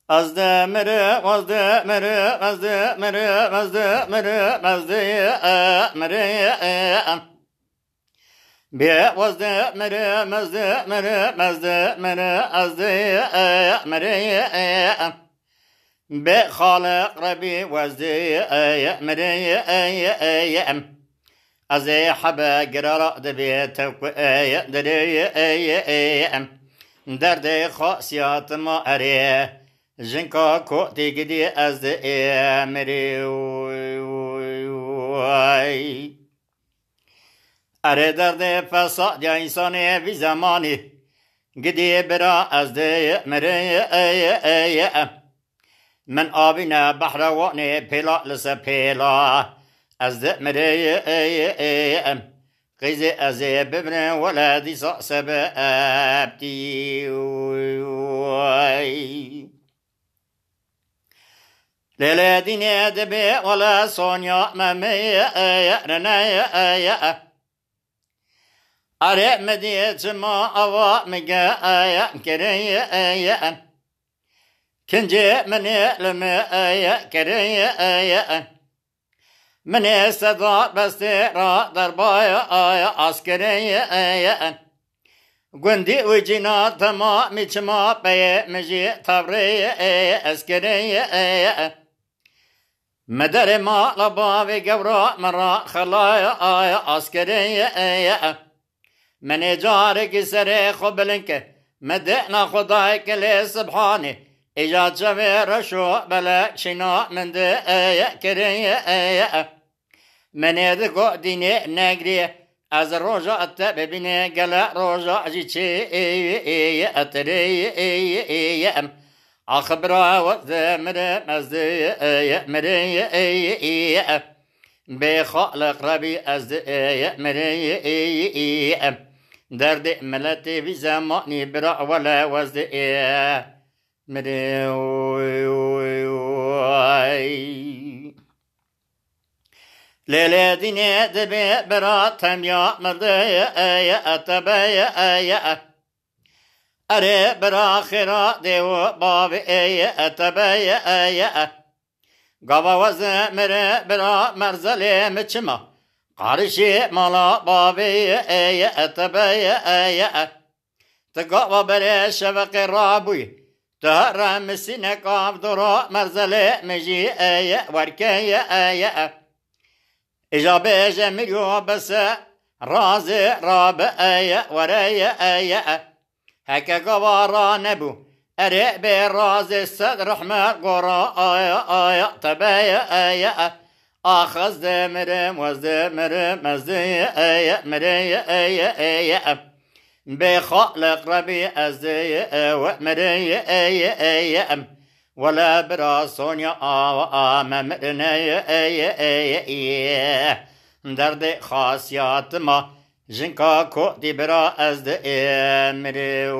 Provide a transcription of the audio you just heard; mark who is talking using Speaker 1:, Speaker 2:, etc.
Speaker 1: از ده مره از ده مره از ده مره از ده مره از ده مره به از ده مره از ده مره از ده مره از ده مره به خالق ربی از ده مره از حبا قرار دبیت دری درد خاصیات ما اره جنکا کو دیگدی از مری اره درد فساد یا انسانی بی زمانی گدی برا از مری من آبینا بحروانی پیلا لسه پیلا از مری قيزي أزي ببن ولادي صعصب أبتي ليلة ديني دبي ولا صونيا مامي رنايا أريق مديت ما أوا مقا كري كنجي مني لما كري من استضاء بستيرا ضربايا عسكرية قندي وجنا تما مجما بي مجي طبري عسكرية مدر ما لبابي قبرا مرا خلايا عسكرية من جارك سري خبلنك مدعنا خدايك لي سبحاني إجاد شوير شو بلا شنا من ده كريه من يدقو ديني نقري از روجا ببيني قلا روجا جيشي اتري اخبرا وذمر مزدي مري بخالق ربي از مري درد ملتي في زماني برا ولا وزدي مري ليلة ديني دبي براتم يا مرضي أتبي أري براخرة ديو بابي أتبي قبا وزمر برا مرزلي مچما قارشي مالا بابي أتبي تقوى بري شبق رابوي تهرم مسينك عبدرا مرزلي مجي وركي إجابة جميلو بس رازي راب وريا هكا قوارا نبو أريق برازي السد رحمة قرا تبايا آخذ دمرم وزدمرم أزدي مري بخالق ربي أزدي ومري ولا براسونيا ممرنا درد خاصيات ما جنكا كو دي برا أزد امري